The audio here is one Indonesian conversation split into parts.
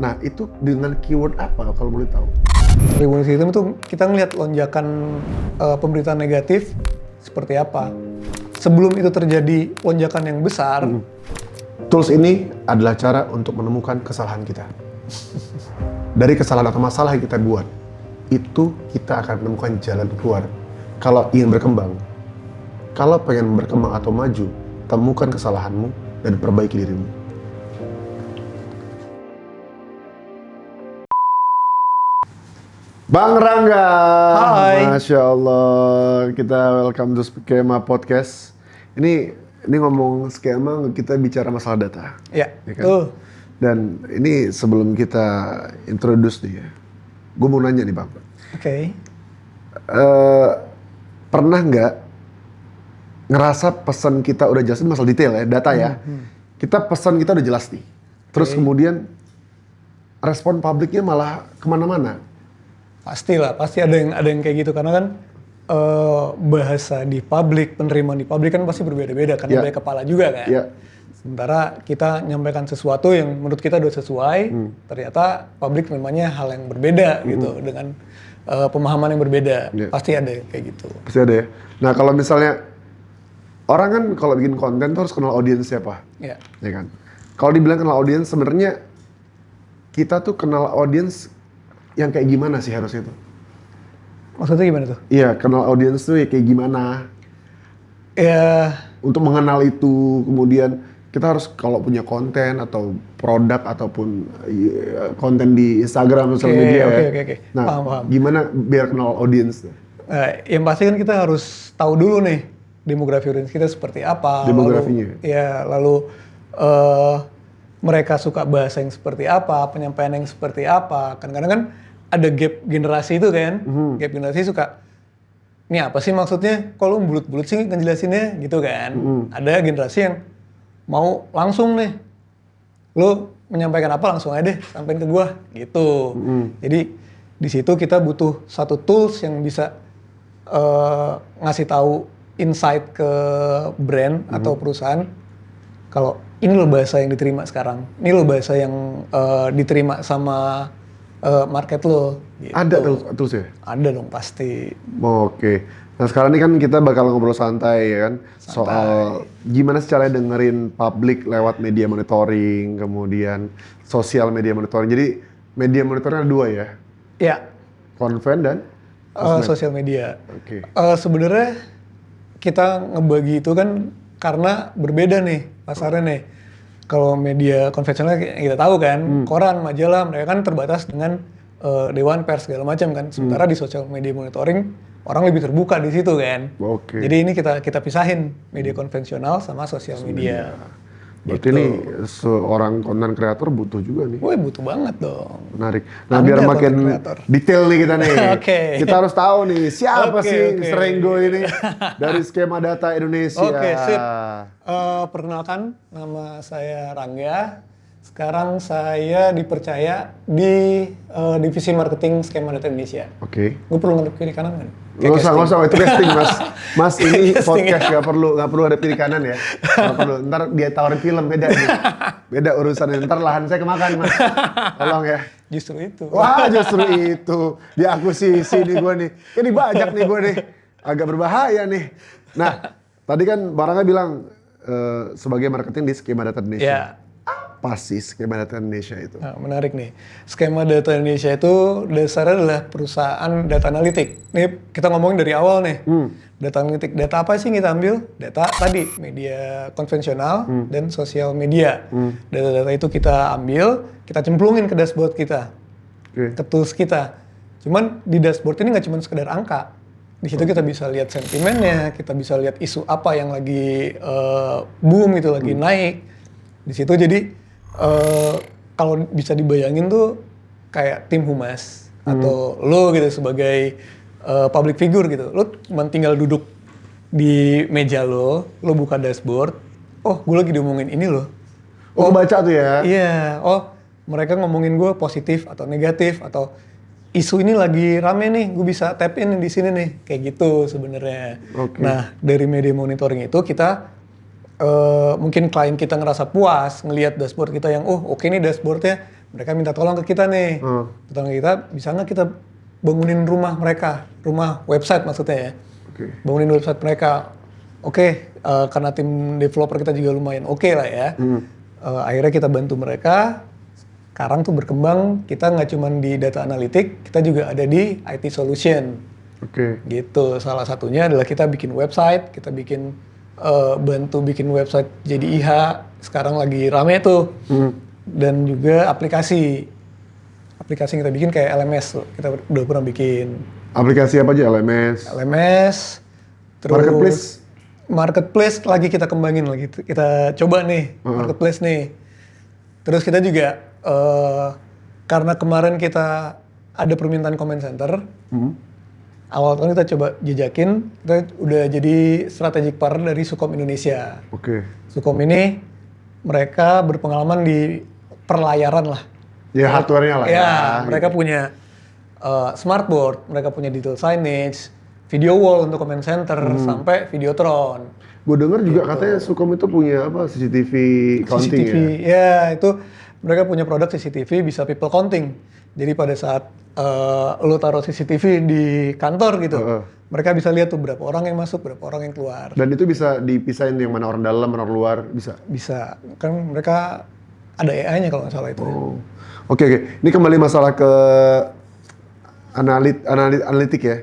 Nah, itu dengan keyword apa kalau boleh tahu? Reward system itu kita ngelihat lonjakan pemberitaan negatif seperti apa. Sebelum itu terjadi lonjakan yang besar, Tools ini adalah cara untuk menemukan kesalahan kita. Dari kesalahan atau masalah yang kita buat, itu kita akan menemukan jalan keluar. Kalau ingin berkembang, kalau pengen berkembang atau maju, temukan kesalahanmu dan perbaiki dirimu. Bang Rangga, Hai. Masya Allah, kita welcome to Skema Podcast. Ini ngomong skema, kita bicara masalah data. ya, Ya kan? tuh. Dan ini sebelum kita introduce nih ya, gue mau nanya nih Bang. Oke. Pernah nggak ngerasa pesan kita udah jelas, ini masalah detail ya, data ya. Kita pesan kita udah jelas nih. Terus kemudian respon publiknya malah kemana-mana. Pastilah, pasti ada yang kayak gitu karena kan bahasa di publik, penerimaan di publik kan pasti berbeda-beda karena Ya. banyak kepala juga kan. Ya. Sementara kita nyampaikan sesuatu yang menurut kita udah sesuai, ternyata publik menerimanya hal yang berbeda gitu dengan pemahaman yang berbeda. Ya. Pasti ada yang kayak gitu. Pasti ada ya. Nah kalau misalnya orang kan kalau bikin konten tuh harus kenal audiens siapa, Ya. ya kan? Kalau dibilang kenal audiens, sebenarnya kita tuh kenal audiens yang kayak gimana sih harusnya tuh? Maksudnya gimana tuh? Iya, kenal audiens tuh ya kayak gimana? Ya, Untuk mengenal itu, kemudian kita harus kalau punya konten atau produk ataupun konten di Instagram, sosial media oke. Nah, Paham. gimana biar kenal audiens tuh? Yang pasti kan kita harus tahu dulu nih demografi audiens kita seperti apa. Demografinya. Lalu mereka suka bahasa yang seperti apa, penyampaian yang seperti apa. Kadang-kadang kan ada gap generasi itu kan. Gap generasi suka, ini apa sih maksudnya? Kok lu bulut-bulut sih ngejelasinnya gitu kan. Ada generasi yang mau langsung nih. Lu menyampaikan apa langsung aja deh, sampein ke gua gitu. Jadi di situ kita butuh satu tools yang bisa ngasih tahu insight ke brand atau perusahaan kalau ini loh bahasa yang diterima sekarang, ini loh bahasa yang diterima sama market lo. Gitu. Ada tools ya? Ada dong pasti. Oke. Nah sekarang ini kan kita bakal ngobrol santai ya kan, soal gimana sih caranya dengerin publik lewat media monitoring, kemudian sosial media monitoring. Jadi media monitoring ada dua ya, Ya, konven dan sosial media. Oke. Sebenarnya kita ngebagi itu kan karena berbeda nih pasarnya nih. Kalau media konvensional kita tahu kan, koran, majalah, mereka kan terbatas dengan dewan pers segala macam kan. Sementara di sosial media monitoring orang lebih terbuka di situ kan. Oke. Jadi ini kita pisahin media konvensional sama sosial media. Berarti ini seorang konten kreator butuh juga nih. Woi butuh banget dong. Menarik. Nah Anda biar makin content creator. detail nih kita nih. Oke. Kita harus tahu nih siapa Oke, sih oke. Serenggo ini dari Skema Data Indonesia. Oke, sip. Perkenalkan, nama saya Rangga. Sekarang saya dipercaya di divisi marketing Skema Data Indonesia. Oke. Gue perlu ngadep kiri kanan kan? Nggak usah, itu casting mas. Mas ini Casting, podcast nggak perlu ada kiri kanan ya. Nggak perlu. Ntar dia tawarin film beda nih. Beda urusannya. Ntar lahan saya kemakan mas. Tolong ya. Justru itu. Wah justru itu. Diakuisisi nih gue nih. Kayak dibajak nih gue nih. Agak berbahaya nih. Nah tadi kan Barangga bilang sebagai marketing di Skema Data Indonesia. Ya. Apa sih Skema Data Indonesia itu? Nah, menarik nih. Skema Data Indonesia itu dasarnya adalah perusahaan data analitik. Nih kita ngomongin dari awal nih. Data analitik. Data apa sih yang kita ambil? Data tadi media konvensional dan sosial media. Data-data itu kita ambil, kita cemplungin ke dashboard kita, Oke. ke tools kita. Cuman di dashboard ini nggak cuma sekedar angka. Di situ kita bisa lihat sentimennya, kita bisa lihat isu apa yang lagi boom gitu, lagi naik. Di situ jadi kalau bisa dibayangin tuh kayak tim humas atau lo gitu sebagai public figure gitu. Lo cuma tinggal duduk di meja lo buka dashboard. Oh, gue lagi diomongin ini loh. Oh, baca tuh ya? Iya. Oh, mereka ngomongin gue positif atau negatif atau isu ini lagi rame nih, gue bisa tap in di sini nih, kayak gitu sebenarnya. Oke. Nah, dari media monitoring itu kita mungkin klien kita ngerasa puas ngelihat dashboard kita yang oke nih dashboardnya mereka minta tolong ke kita nih. Tolong ke kita, bisa nggak kita bangunin rumah mereka, rumah website maksudnya ya. Bangunin website mereka. Oke, karena tim developer kita juga lumayan oke lah ya. Akhirnya kita bantu mereka. Sekarang tuh berkembang, kita nggak cuma di data analitik, kita juga ada di IT solution. Gitu. Salah satunya adalah kita bikin website, kita bikin bantu bikin website JDIH. Sekarang lagi rame tuh. Dan juga aplikasi yang kita bikin kayak LMS tuh. Kita udah pernah bikin. Aplikasi apa aja? LMS, terus marketplace lagi kita kembangin lagi. Kita coba nih marketplace nih. Terus kita juga karena kemarin kita ada permintaan comment center, awal tahun kita coba jejakin, kita udah jadi strategic partner dari Sukom Indonesia. Sukom ini mereka berpengalaman di perlayaran lah. Ya hardware-nya lah ya. Mereka punya smartboard, mereka punya digital signage, video wall untuk comment center, sampai Videotron. Gue dengar juga katanya Sukom itu punya apa CCTV counting CCTV, ya itu mereka punya produk CCTV bisa people counting. Jadi pada saat lo taruh CCTV di kantor gitu, mereka bisa lihat tuh berapa orang yang masuk, berapa orang yang keluar. Dan itu bisa dipisahin yang mana orang dalam, mana orang luar, bisa? Bisa, kan mereka ada AI-nya kalau nggak salah itu. Oke. Ini kembali masalah ke analitik ya.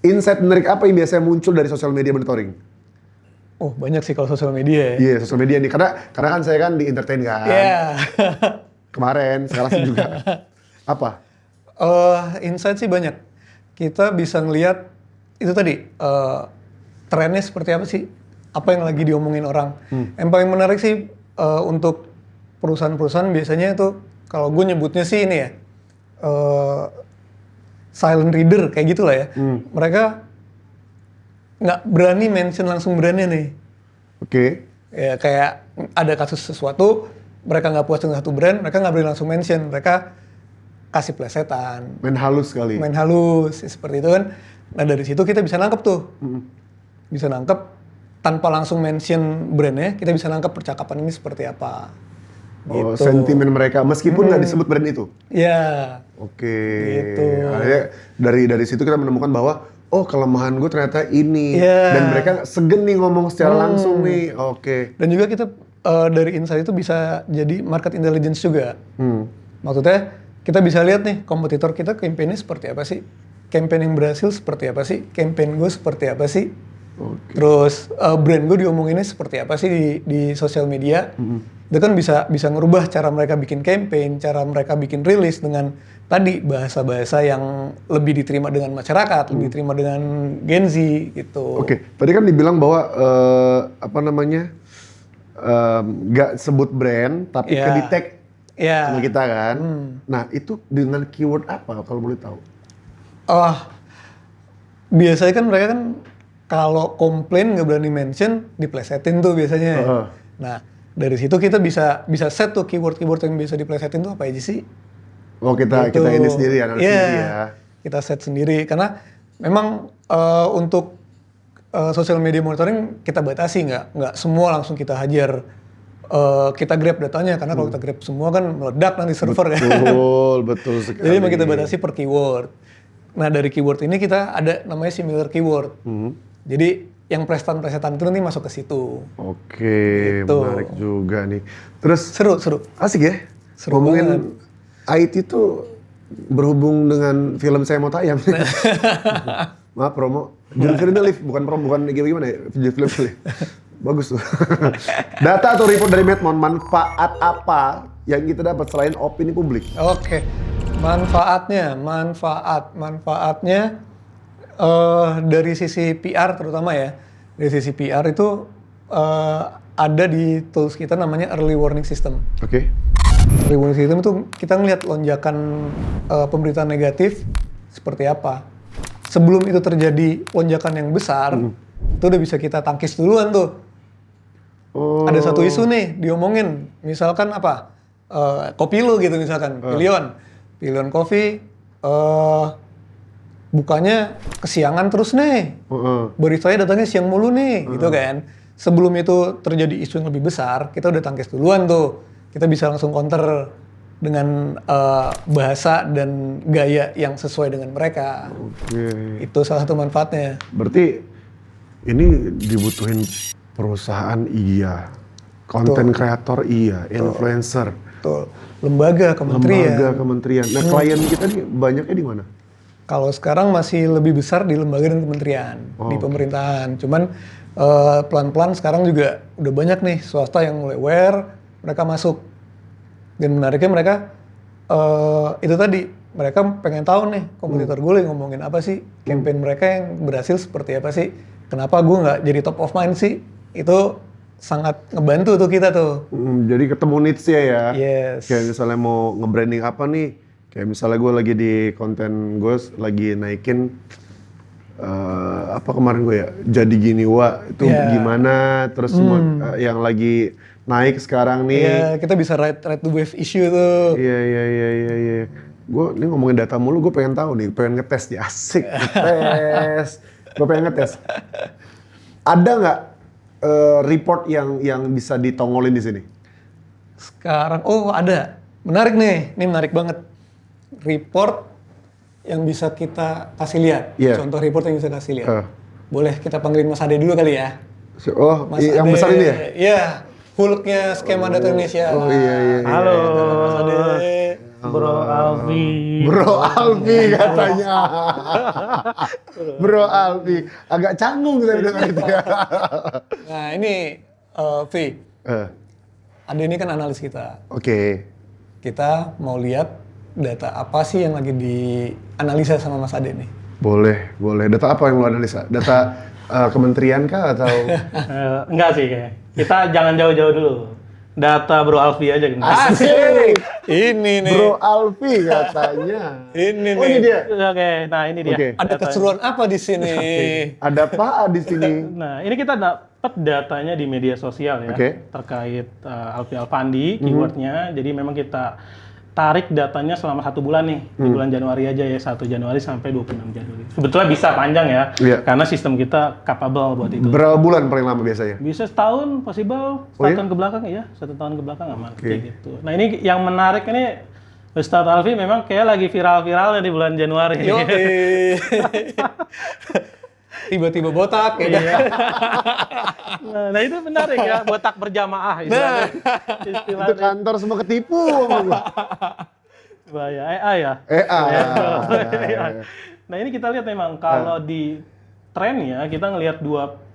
Insight menarik apa yang biasanya muncul dari social media monitoring? Oh banyak sih kalau sosial media ya. Iya, sosial media nih. Karena kan saya kan di entertain kan. Kemarin, sekarang juga. Apa? Insight sih banyak. Kita bisa ngelihat itu tadi, trennya seperti apa sih? Apa yang lagi diomongin orang. Yang paling menarik sih untuk perusahaan-perusahaan biasanya itu, kalau gue nyebutnya sih ini ya, silent reader kayak gitulah ya. Mereka nggak berani mention langsung brandnya nih. Ya kayak ada kasus sesuatu, mereka nggak puas dengan satu brand, mereka nggak berani langsung mention, mereka kasih plesetan. Main halus kali. Main halus, ya, seperti itu kan. Nah dari situ kita bisa nangkep tuh. Bisa nangkep tanpa langsung mention brandnya, kita bisa nangkep percakapan ini seperti apa. Gitu. Sentimen mereka, meskipun nggak disebut brand itu? Iya. Gitu. Akhirnya dari situ kita menemukan bahwa kelemahan gue ternyata ini. Dan mereka segen nih ngomong secara langsung nih. Dan juga kita dari insight itu bisa jadi market intelligence juga. Maksudnya kita bisa lihat nih kompetitor kita campaign-nya seperti apa sih? Campaign yang berhasil seperti apa sih? Campaign gue seperti apa sih? Terus brand gue diomonginnya seperti apa sih di sosial media? Itu kan bisa ngerubah cara mereka bikin campaign, cara mereka bikin rilis dengan tadi bahasa-bahasa yang lebih diterima dengan masyarakat, lebih diterima dengan Gen Z gitu. Tadi kan dibilang bahwa nggak sebut brand tapi ke detect sama kita kan. Nah itu dengan keyword apa kalau boleh tahu? Biasanya kan mereka kan kalau komplain nggak berani mention, diplesetin tuh biasanya. Nah dari situ kita bisa set tuh keyword yang bisa diplesetin tuh apa aja sih? Kita ini sendiri analisis ya. Kita set sendiri karena memang untuk social media monitoring kita batasi, nggak semua langsung kita hajar. Kita grab datanya karena kalau kita grab semua kan meledak nanti server kan. Betul sekali. Jadi memang kita batasi per keyword. Nah dari keyword ini kita ada namanya similar keyword. Jadi yang plesetan itu nanti masuk ke situ. Gitu. Menarik juga nih. Terus seru. Asik ya. Ngomongin IT itu berhubung dengan film Saya Mau Tayang. Maaf promo. Judul filmnya Live, bukan gimana ya. Judul film Live. Bagus tuh. Data atau report dari Medmon, manfaat apa yang kita dapat selain opini publik? Manfaatnya dari sisi PR terutama ya. Dari sisi PR itu ada di tools kita namanya early warning system. Early warning system itu kita ngelihat lonjakan pemberitaan negatif seperti apa. Sebelum itu terjadi lonjakan yang besar, itu udah bisa kita tangkis duluan tuh. Ada satu isu nih diomongin, misalkan apa? Kopilo gitu misalkan, Pilion Coffee bukanya kesiangan terus nih. Beritanya datangnya siang mulu nih, gitu kan. Sebelum itu terjadi isu yang lebih besar, kita udah tangkis duluan tuh. Kita bisa langsung counter. dengan bahasa dan gaya yang sesuai dengan mereka. Oke. Itu salah satu manfaatnya. Berarti ini dibutuhin perusahaan iya, konten kreator iya, influencer, Betul. Lembaga, kementerian. lembaga, kementerian. Nah, klien kita nih banyaknya di mana? Kalau sekarang masih lebih besar di lembaga dan kementerian, di pemerintahan. Cuman pelan-pelan sekarang juga udah banyak nih swasta yang mulai aware, mereka masuk. Dan menariknya mereka itu tadi, mereka pengen tahu nih kompetitor gue lagi ngomongin apa sih, campaign mereka yang berhasil seperti apa sih, kenapa gue nggak jadi top of mind sih, itu sangat ngebantu tuh kita tuh. Jadi ketemu needs-nya ya. Yes. Kayak misalnya mau nge-branding apa nih, kayak misalnya gue lagi di konten gue lagi naikin apa kemarin gue ya, jadi gini wa itu gimana, terus yang lagi naik sekarang nih. Iya, kita bisa ride the wave issue tuh. Iya. Gue nih ngomongin data mulu, gue pengen tahu nih, pengen ngetes nih, asik ngetes. Gue pengen ngetes. Ada nggak report yang bisa ditongolin di sini? Sekarang, ada. Menarik nih, ini menarik banget. Report yang bisa kita kasih lihat. Iya. Contoh report yang bisa kasih lihat. Boleh kita panggilin Mas Ade dulu kali ya. Oh, Mas yang Ade, besar ini ya? Iya, Hulknya skema data Indonesia. Oh iya. Halo, Mas Ade. Bro Alfi. Bro Alfi katanya. Bro Alfi. Agak canggung saya dengar itu ya. Nah ini, Vi, Ade ini kan analis kita. Oke. Kita mau lihat data apa sih yang lagi dianalisa sama Mas Ade nih. Boleh. Data apa yang lo analisa? Data kementerian kah atau? Enggak sih kayaknya. Kita jangan jauh-jauh dulu. Data Bro Alfi aja gitu. Asik. Ini nih. Bro Alfi katanya. Ini Oh nih. ini dia. Oke, nah ini dia. Oke. Ada keseruan apa di sini? Ada apa di sini? Nah, ini kita dapat datanya di media sosial ya. Oke. Terkait Alfi Alfandi, keywordnya. Jadi memang kita tarik datanya selama 1 bulan nih. Di bulan Januari aja ya, 1 Januari sampai 26 Januari. Sebetulnya bisa panjang ya. Iya. Karena sistem kita capable buat itu. Berapa bulan paling lama biasanya? Bisa setahun, possible. Oh, 1 iya? tahun ke belakang ya, 1 tahun ke belakang aman. Oke. Kayak gitu. Nah ini yang menarik ini, Ustadz Alfi memang kayak lagi viral-viralnya di bulan Januari. Yo, tiba-tiba botak ya kan? Nah itu menarik ya, botak berjamaah istilahnya. Itu kantor semua ketipu sama gua. Bahaya, AI ya. Nah ini kita lihat memang kalau di tren ya, kita ngelihat 3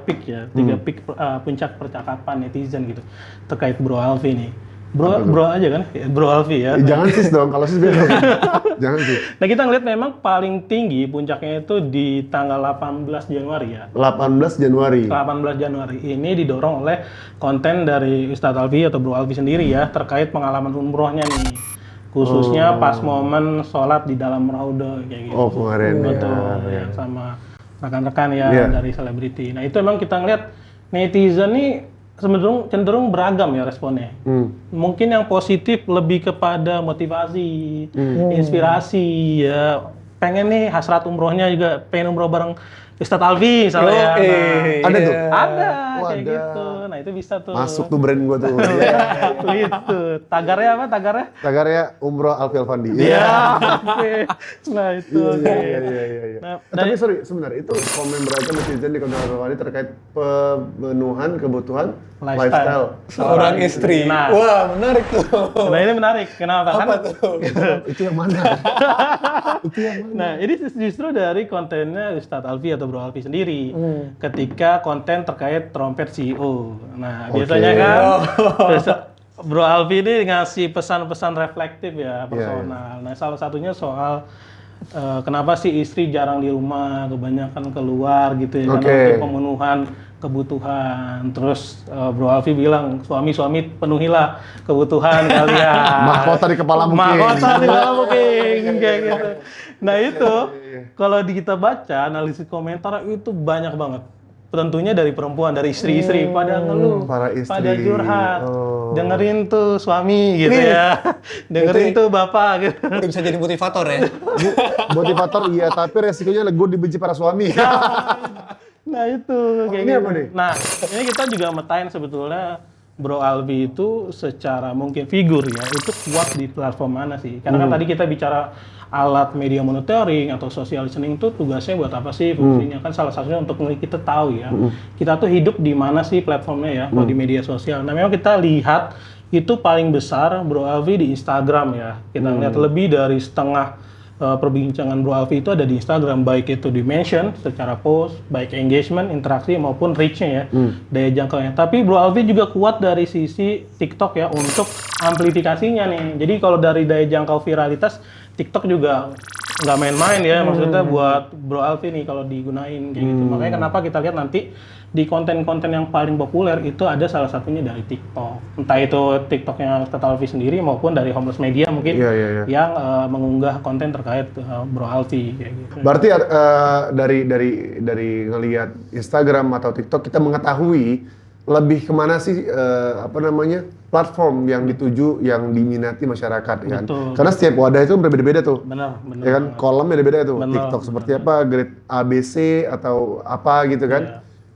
peak ya, 3 peak puncak percakapan netizen gitu terkait Bro Alfi nih. Bro aja kan, Bro Alfi ya. Jangan sis dong, kalau sis beda. Jangan sis. Nah kita ngeliat memang paling tinggi puncaknya itu di tanggal 18 Januari ya. 18 Januari. 18 Januari ini didorong oleh konten dari Ustadz Alfi atau Bro Alfi sendiri ya terkait pengalaman umrohnya nih. Khususnya pas momen sholat di dalam raudhah kayak gitu. Oh kemarin Betul, ya. sama rekan-rekan ya Iya. dari selebriti. Nah itu emang kita ngeliat netizen nih cenderung beragam ya responnya. Mungkin yang positif lebih kepada motivasi, inspirasi ya. Pengen nih hasrat umrohnya juga, pengen umroh bareng Ustadz Alfi misalnya. Ada tuh? Ada Oh, kayak ada. gitu. Nah itu bisa tuh. Masuk tuh brand gua tuh. Itu. Tagarnya apa? Tagarnya? Tagarnya Umroh Alfi Alfandi. Iya. Oke. Nah itu. Iya. Nah, Tapi sorry, sebentar itu komen beragam netizen di konten Alfandi terkait pemenuhan kebutuhan lifestyle. Seorang istri. Nah. Wah, menarik tuh. Nah ini menarik. Kenapa? Apa Kan- tuh? Itu yang mana? Nah ini justru dari kontennya Ustadz Alfi atau Bro Alfi sendiri. Ketika konten terkait trompet CEO. Nah biasanya kan Bro Alfi ini ngasih pesan-pesan reflektif ya personal. Nah salah satunya soal kenapa sih istri jarang di rumah, kebanyakan keluar gitu ya, karena untuk pemenuhan kebutuhan. Terus Bro Alfi bilang, suami-suami penuhilah kebutuhan kalian. Mahkota di kepala mungkin. Mahkota di kepala mungkin, kayak gitu. Nah itu, kalau kita baca, analisis komentar itu banyak banget. Tentunya dari perempuan, dari istri-istri, pada ngeluh, para istri. pada curhat. Dengerin tuh suami gitu ya, dengerin tuh bapak gitu. Udah bisa jadi motivator ya. Motivator iya, tapi resikonya gue dibenci para suami. Nah itu kayak ini gitu. apa nih? Nah ini kita juga metain sebetulnya Bro Alfi itu secara mungkin figur ya, itu kuat di platform mana sih? Karena kan tadi kita bicara alat media monitoring atau social listening itu tugasnya buat apa sih? Fungsinya kan salah satunya untuk kita tahu ya, kita tuh hidup di mana sih platformnya ya, kalau di media sosial. Nah memang kita lihat itu paling besar Bro Alfi di Instagram ya. Kita lihat lebih dari setengah perbincangan Bro Alfi itu ada di Instagram, baik itu di mention secara post, baik engagement, interaksi maupun reach-nya ya, daya jangkaunya. Tapi Bro Alfi juga kuat dari sisi TikTok ya untuk amplifikasinya nih. Jadi kalau dari daya jangkau viralitas, TikTok juga nggak main-main ya, maksudnya buat Bro Alfi nih kalau digunain kayak gitu. Makanya kenapa kita lihat nanti di konten-konten yang paling populer itu ada salah satunya dari TikTok. Entah itu TikToknya Ustadz Alfi sendiri maupun dari Homeless Media mungkin yang mengunggah konten terkait Bro Alfi kayak gitu. Berarti dari ngelihat Instagram atau TikTok kita mengetahui lebih kemana sih platform yang dituju yang diminati masyarakat kan. Karena setiap wadah itu berbeda-beda tuh. Benar. Ya kan kolomnya beda-beda tuh. Bener, TikTok seperti apa, grade ABC atau apa gitu kan.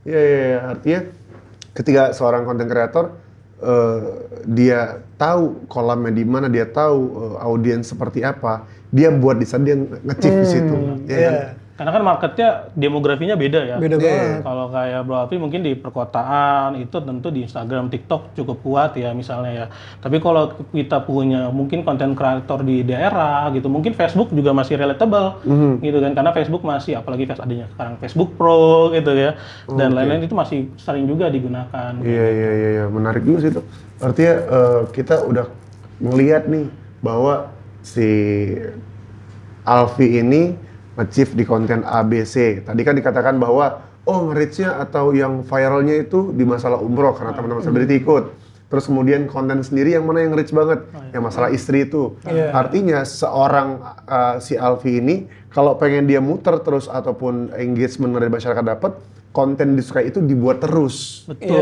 Iya. Artinya ketika seorang content creator dia tahu kolamnya di mana, dia tahu audiens seperti apa, dia buat di sana, dia nge-chief di situ. Ya kan? Karena kan marketnya demografinya beda ya. Beda banget. Kalau kayak Bro Alfi mungkin di perkotaan itu tentu di Instagram, TikTok cukup kuat ya misalnya ya. Tapi kalau kita punya mungkin konten kreator di daerah gitu, mungkin Facebook juga masih relatable gitu kan. Karena Facebook masih, apalagi adanya sekarang Facebook Pro gitu ya. Dan lain-lain itu masih sering juga digunakan. Iya. Menarik juga sih itu. Artinya kita udah ngelihat nih bahwa si Alfi ini nge-chief di konten ABC. Tadi kan dikatakan bahwa reach-nya atau yang viralnya itu di masalah umroh karena teman-teman selebriti ikut. Terus kemudian konten sendiri yang mana yang reach banget, yang masalah istri itu. Artinya seorang si Alfi ini kalau pengen dia muter terus ataupun engagement dari masyarakat dapat, konten disukai itu dibuat terus. Betul.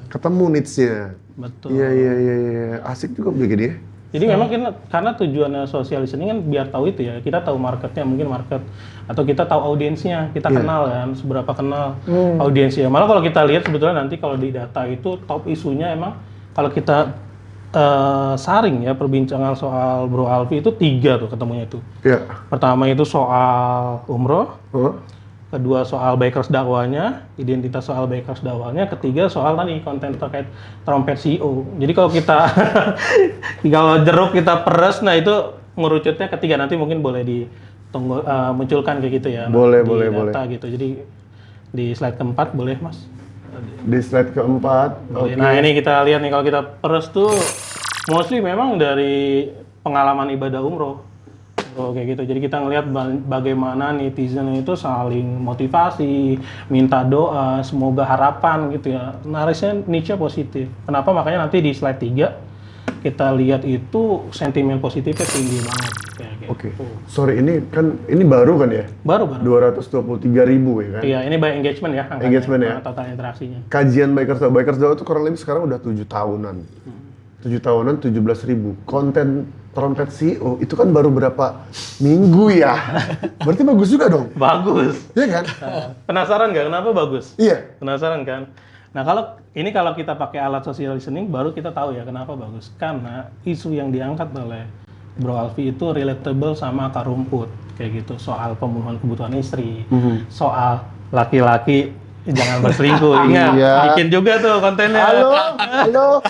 Ketemu niche-nya. Betul. Iya. Asik juga begini ya. Jadi memang karena tujuannya social listening kan biar tahu itu ya, kita tahu marketnya, mungkin market atau kita tahu audiensnya, kita kenal kan, seberapa kenal audiensnya. Malah kalau kita lihat sebetulnya nanti kalau di data itu top isunya emang kalau kita saring ya perbincangan soal Bro Alfi itu 3 tuh ketemunya itu. Iya. Pertama itu soal umroh, kedua soal bikers dakwahnya, identitas soal bikers dakwahnya, ketiga soal tadi konten terkait trompet CEO. Jadi kalau kita kalau jeruk kita peres, nah itu ngerucutnya ketiga, nanti mungkin boleh ditunggu munculkan kayak gitu ya. Boleh. Gitu. Jadi di slide keempat boleh Mas. Di slide keempat. Nah ini kita lihat nih kalau kita peres tuh mostly memang dari pengalaman ibadah umroh. Kayak gitu. Jadi kita ngelihat bagaimana netizen itu saling motivasi, minta doa, semoga harapan gitu ya. Narisnya niche positif. Kenapa? Makanya nanti di slide 3 kita lihat itu sentimen positifnya tinggi banget. Oke. Sorry, ini baru kan ya? Baru. 223.000 ya kan? Iya, ini by engagement ya. Engagement ya? Total interaksinya. Kajian Bikers Dakwah itu kurang lebih sekarang udah 7 tahunan. 7 tahunan, 17.000. Konten trompet CEO itu kan baru berapa minggu ya? Berarti bagus juga dong? Bagus. Iya kan? Penasaran nggak kenapa bagus? Iya. Penasaran kan? Nah kalau kita pakai alat social listening baru kita tahu ya kenapa bagus. Karena isu yang diangkat oleh Bro Alfi itu relatable sama akar rumput kayak gitu, soal pemenuhan kebutuhan istri, soal laki-laki jangan berselingkuh. Ingat, bikin juga tuh kontennya. Halo,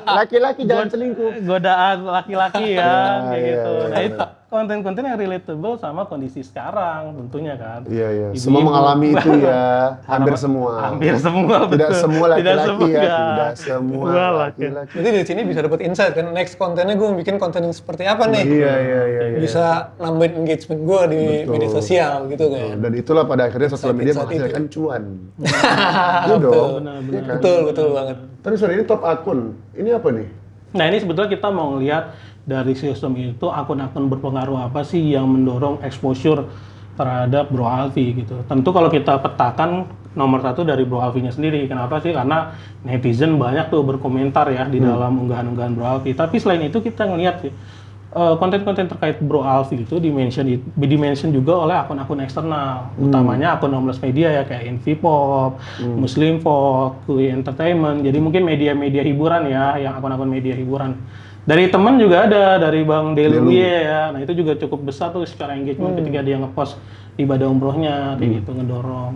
laki-laki jangan selingkuh. Godaan laki-laki ya, kayak gitu. Nah itu konten-konten yang relatable sama kondisi sekarang tentunya kan. Iya. Semua mengalami itu ya, hampir semua. Hampir semua, betul. Tidak semua laki-laki ya, Tidak tidak semua laki-laki. Jadi dari sini bisa dapat insight kan, next kontennya gue bikin konten yang seperti apa nih. Iya. Bisa nambahin engagement gue di media sosial gitu kan. Dan itulah pada akhirnya sosial media menghasilkan cuan. Iya dong. Benar. Betul banget. Tapi sorry, ini top akun. Ini apa nih? Nah ini sebetulnya kita mau lihat dari sistem itu akun-akun berpengaruh apa sih yang mendorong exposure terhadap Bro Alfi gitu. Tentu kalau kita petakan nomor 1 dari Bro Alfi-nya sendiri. Kenapa sih? Karena netizen banyak tuh berkomentar ya di dalam unggahan-unggahan Bro Alfi. Tapi selain itu kita ngelihat sih konten-konten terkait Bro Alfie itu dimention juga oleh akun-akun eksternal, utamanya akun Homeless Media ya kayak Invipop, Muslim Folk, Kui Entertainment. Jadi mungkin media-media hiburan ya, yang akun-akun media hiburan. Dari teman juga ada, dari Bang Delu ya. Nah itu juga cukup besar tuh secara engagement ketika dia ngepost ibadah umrohnya kayak gitu, ngedorong.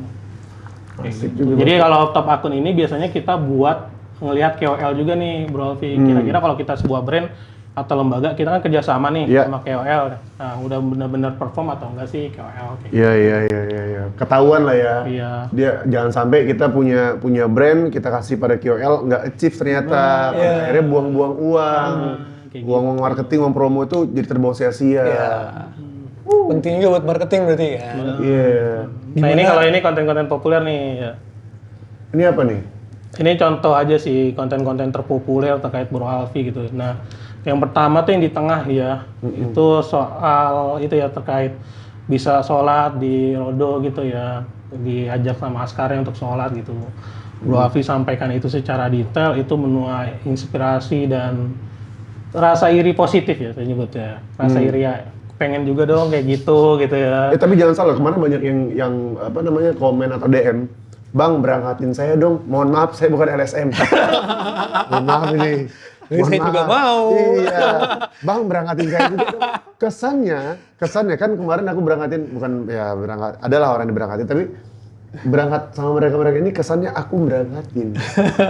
Kayak gitu. Jadi kalau top akun ini biasanya kita buat ngelihat KOL juga nih Bro Alfie. Kira-kira kalau kita sebuah brand atau lembaga, kita kan kerjasama nih sama KOL. Nah, udah benar-benar perform atau enggak sih KOL? Iya. Ketahuan lah ya. Iya. Dia jangan sampai kita punya brand, kita kasih pada KOL, nggak achieve ternyata. Akhirnya buang-buang uang. Buang-buang marketing, uang promo itu jadi terbawa sia-sia. Penting juga buat marketing berarti kan. Iya. Nah ini kalau ini konten-konten populer nih. Ya. Ini apa nih? Ini contoh aja sih konten-konten terpopuler terkait Bro Alfie gitu. Nah, yang pertama tuh yang di tengah ya, itu soal itu ya terkait bisa sholat di Rodo gitu ya, diajak sama askarnya untuk sholat gitu. Bro Alfie sampaikan itu secara detail, itu menuai inspirasi dan rasa iri positif ya saya nyebut ya, rasa iri ya. Pengen juga dong kayak gitu ya. Tapi jangan salah, kemarin banyak yang apa namanya komen atau DM, Bang berangkatin saya dong, mohon maaf saya bukan LSM. Mohon maaf ini. Saya juga mau. Iya. Bang berangkatin saya juga dong. Kesannya kan kemarin aku berangkatin, adalah orang yang diberangkatin, tapi berangkat sama mereka ini kesannya aku berangkatin.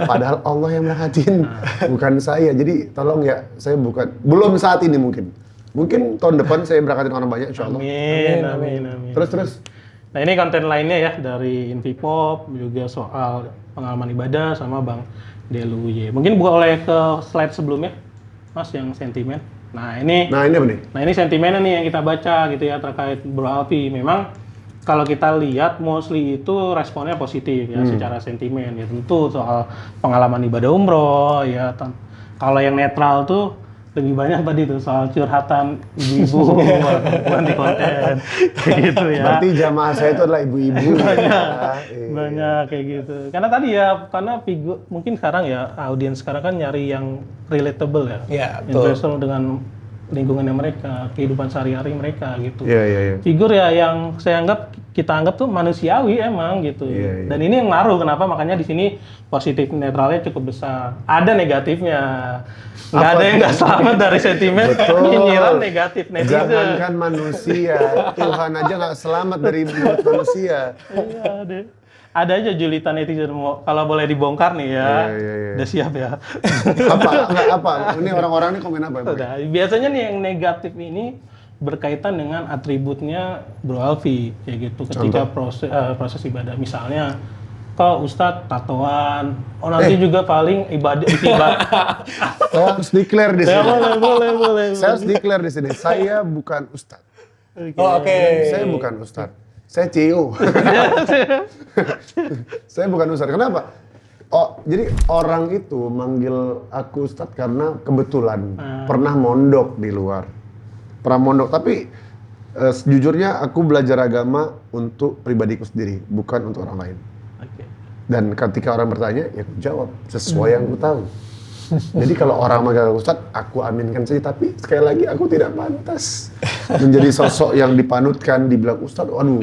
Padahal Allah yang berangkatin, bukan saya. Jadi tolong ya, saya belum saat ini mungkin. Mungkin tahun depan saya berangkatin orang banyak insya Allah. Amin. Terus. Nah ini konten lainnya ya dari Invipop, juga soal pengalaman ibadah sama Bang Delu Y. Mungkin boleh ke slide sebelumnya, Mas, yang sentimen. Nah ini apa nih? Nah ini sentimennya nih yang kita baca gitu ya terkait Bro Alfie. Memang kalau kita lihat mostly itu responnya positif ya secara sentimen ya, tentu soal pengalaman ibadah umroh ya. Kalau yang netral tuh lebih banyak tadi tuh soal curhatan ibu-ibu perempuan di konten kayak gitu ya. Berarti jamaah saya itu adalah ibu-ibu. Banyak kayak gitu. Karena tadi ya, karena figur mungkin sekarang ya audiens sekarang kan nyari yang relatable ya. Iya, Universal dengan lingkungannya mereka, kehidupan sehari-hari mereka gitu. Iya. Figur ya yang kita anggap tuh manusiawi emang gitu. Iya. Dan ini yang ngaruh kenapa makanya di sini positif netralnya cukup besar. Ada negatifnya. Nggak ada yang nggak selamat dari sentimen nyinyiran negatif netizen. Jangankan manusia, Tuhan aja nggak selamat dari mulut manusia. Iya deh. Ada aja julitan netizen, kalau boleh dibongkar nih ya. Iya. Udah siap ya. Apa? Ini orang-orang ini komen apa? Udah. Biasanya nih yang negatif ini berkaitan dengan atributnya Bro Alfie kayak gitu ketika proses ibadah. Misalnya kok Ustadz tatoan, nanti juga paling ibadah. Saya harus declare di sini. Boleh. Saya harus declare di sini. Saya bukan Ustadz. Oke. Saya bukan Ustadz. Saya CEO. Saya bukan Ustadz. Kenapa? Oh, jadi orang itu manggil aku Ustadz karena kebetulan pernah mondok di luar. Tapi sejujurnya aku belajar agama untuk pribadiku sendiri, bukan untuk orang lain. Dan ketika orang bertanya, ya aku jawab sesuai yang aku tahu. Jadi kalau orang manggil aku Ustadz, aku aminkan saja. Tapi sekali lagi aku tidak pantas menjadi sosok yang dipanutkan, dibilang Ustadz. Waduh,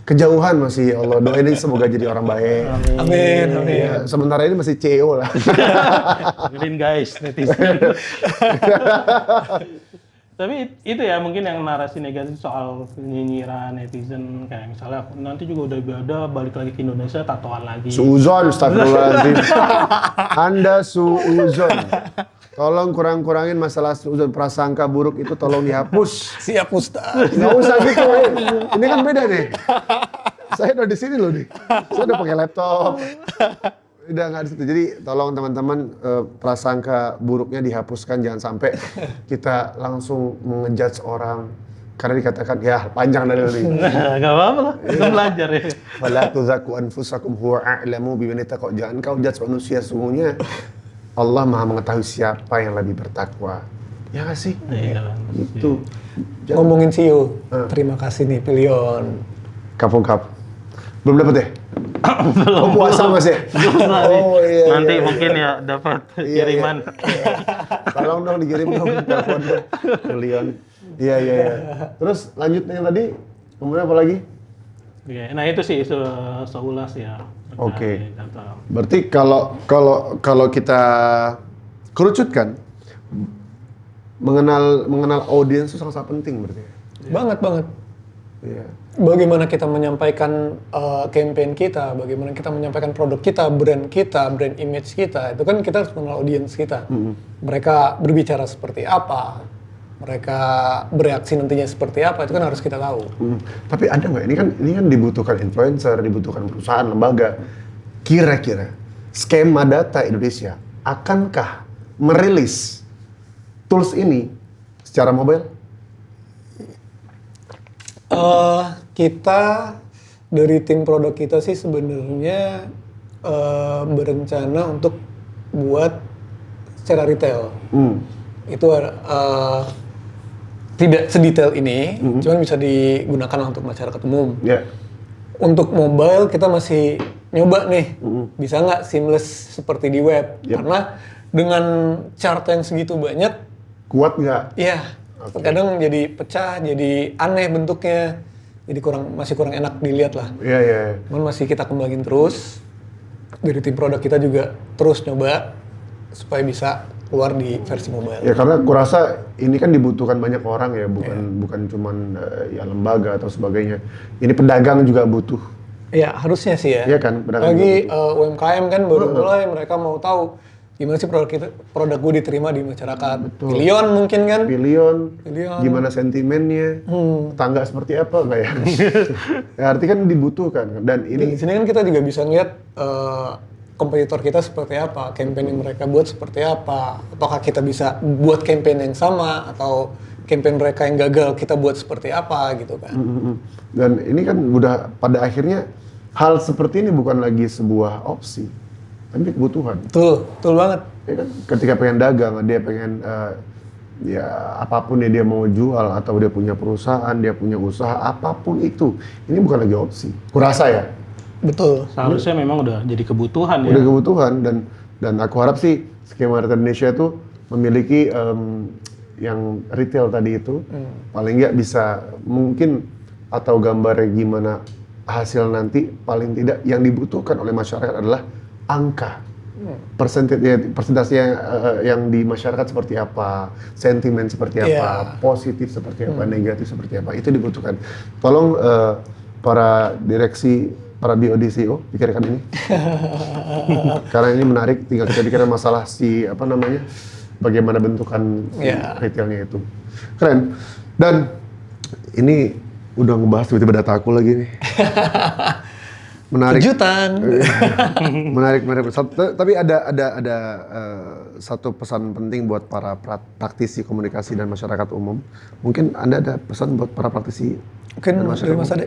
kejauhan masih ya Allah. Doain ini semoga jadi orang baik. Amin. Ya, sementara ini masih CEO lah. Dengerin guys, netizen. Tapi itu ya mungkin yang narasi negatif soal nyinyiran netizen kayak misalnya nanti juga udah ibadah balik lagi ke Indonesia tatoan lagi. Suuzon, astagfirullahaladzim. Anda suuzon. Tolong kurang-kurangin masalah suuzon, prasangka buruk itu tolong dihapus. Siap Ustaz. Nggak usah gitu. Ini kan beda nih. Saya udah di sini loh nih. Saya udah pakai laptop. Udah nggak di situ. Jadi tolong teman-teman prasangka buruknya dihapuskan, jangan sampai kita langsung mengejudge orang karena dikatakan ya panjang dari ini. Nggak apa-apa lah, kita belajar ya. Wala tuzaku anfusakum huwa a'lamu biman ittaqa. Jangan kau judge manusia, sungguhnya Allah Maha mengetahui siapa yang lebih bertakwa. Ya nggak sih? Iya. Itu. Ngomongin CEO, terima kasih nih Pilion. Kapung kap. Belum dapat ya? Oh, puasa Mas ya? Oh iya. Nanti iya, mungkin ya dapat Iya, kiriman. Iya. Tolong dong dikirim dong telepon dong. Leon. Iya. Terus lanjut yang tadi, kemudian apa lagi? Oke, nah itu sih seulas ya. Oke. Data. Berarti kalau kita kerucutkan, mengenal audiens itu sangat penting berarti. Banget. Iya. Bagaimana kita menyampaikan campaign kita, bagaimana kita menyampaikan produk kita, brand image kita, itu kan kita harus mengenal audiens kita. Mereka berbicara seperti apa, mereka bereaksi nantinya seperti apa, itu kan harus kita tahu. Tapi ada nggak? Ini kan dibutuhkan influencer, dibutuhkan perusahaan, lembaga. Kira-kira skema data Indonesia akankah merilis tools ini secara mobile? Kita dari tim produk kita sih sebenarnya berencana untuk buat secara retail. Itu tidak sedetail ini, cuman bisa digunakan untuk masyarakat umum. Ya. Untuk mobile kita masih nyoba nih, bisa nggak seamless seperti di web? Yep. Karena dengan chart yang segitu banyak, Kuat nggak? iya, kadang jadi pecah, jadi aneh bentuknya, jadi masih kurang enak dilihat lah. Iya. Cuman masih kita kembangin terus. Dari tim produk kita juga terus nyoba supaya bisa keluar di versi mobile. Ya karena kurasa ini kan dibutuhkan banyak orang ya, bukan cuman ya lembaga atau sebagainya. Ini pedagang juga butuh. Ya harusnya sih ya. Iya kan, pedagang Lagi UMKM kan baru mulai, mereka mau tahu gimana sih produk gue diterima di masyarakat. Betul. Pilion mungkin kan? Pilion, Pilion. gimana sentimennya, tetangga seperti apa nggak ya? Ya arti kan dibutuhkan dan Di ini sini kan kita juga bisa ngeliat kompetitor kita seperti apa, campaign yang mereka buat seperti apa, apakah kita bisa buat campaign yang sama atau campaign mereka yang gagal kita buat seperti apa gitu kan. dan ini kan udah pada akhirnya hal seperti ini bukan lagi sebuah opsi, tapi kebutuhan. Betul banget. Ya kan? Ketika pengen dagang, dia pengen ya apapun yang dia mau jual atau dia punya perusahaan, dia punya usaha, apapun itu, ini bukan lagi opsi. Kurasa ya. Betul. Seharusnya memang udah jadi kebutuhan ya. Udah kebutuhan dan aku harap sih skema retail Indonesia itu memiliki yang retail tadi itu paling nggak bisa mungkin atau gambarnya gimana hasil nanti paling tidak yang dibutuhkan oleh masyarakat adalah angka. Persentase yang di masyarakat seperti apa, sentimen seperti apa, positif seperti apa, negatif seperti apa, itu dibutuhkan. Tolong para direksi, para BOD CEO pikirkan ini. Karena ini menarik, tinggal kita pikirkan masalah bagaimana bentukan retailnya itu. Keren. Dan ini udah ngebahas tiba-tiba data aku lagi nih. Menarik. Kejutan. menarik. Tapi ada satu pesan penting buat para praktisi komunikasi dan masyarakat umum. Mungkin Anda ada pesan buat para praktisi Mungkin dan masyarakat Mas umum? Ade.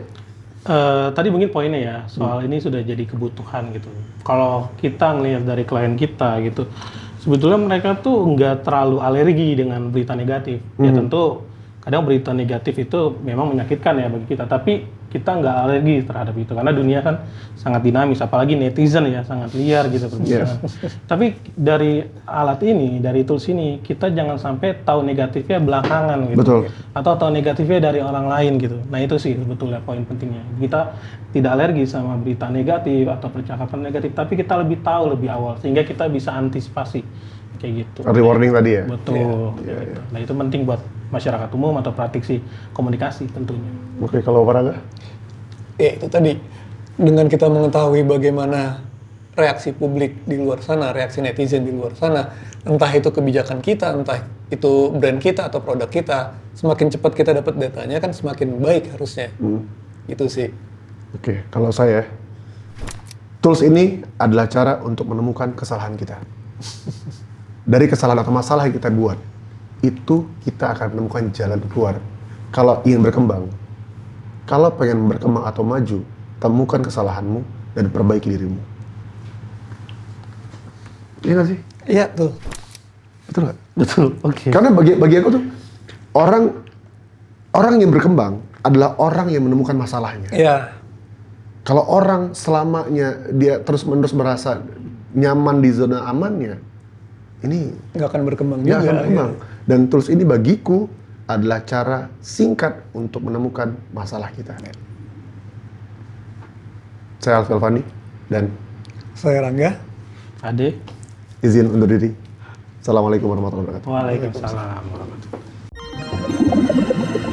Tadi mungkin poinnya ya, soal ini sudah jadi kebutuhan gitu. Kalau kita ngelihat dari klien kita gitu, sebetulnya mereka tuh nggak terlalu alergi dengan berita negatif. Ya tentu kadang berita negatif itu memang menyakitkan ya bagi kita, tapi kita nggak alergi terhadap itu karena dunia kan sangat dinamis, apalagi netizen ya sangat liar gitu perbincangan. Tapi dari alat ini, dari tools ini, kita jangan sampai tahu negatifnya belakangan gitu. Betul. Atau tahu negatifnya dari orang lain gitu. Nah itu sih sebetulnya poin pentingnya. Kita tidak alergi sama berita negatif atau percakapan negatif, tapi kita lebih tahu lebih awal sehingga kita bisa antisipasi kayak gitu. Early warning tadi ya? Betul. Gitu. Nah itu penting buat masyarakat umum atau praktisi komunikasi tentunya. Oke, kalau Paraga? Ya itu tadi, dengan kita mengetahui bagaimana reaksi publik di luar sana, reaksi netizen di luar sana, entah itu kebijakan kita, entah itu brand kita atau produk kita, semakin cepat kita dapat datanya kan semakin baik harusnya. Gitu sih. Oke, kalau saya, tools ini adalah cara untuk menemukan kesalahan kita. Dari kesalahan atau masalah yang kita buat, itu kita akan menemukan jalan keluar. Kalau ingin berkembang, kalau pengen berkembang atau maju, temukan kesalahanmu dan perbaiki dirimu. Iya nggak sih? Iya, betul. Betul nggak? Betul, oke. Karena bagi aku tuh, orang yang berkembang adalah orang yang menemukan masalahnya. Iya. Kalau orang selamanya dia terus-menerus merasa nyaman di zona amannya, ini Nggak akan berkembang nggak juga. akan berkembang. Dan tools ini bagiku adalah cara singkat untuk menemukan masalah kita. Saya Alfie Alfandi dan Saya Rangga. Ade. izin undur diri. Assalamualaikum warahmatullahi wabarakatuh. Waalaikumsalam warahmatullahi wabarakatuh.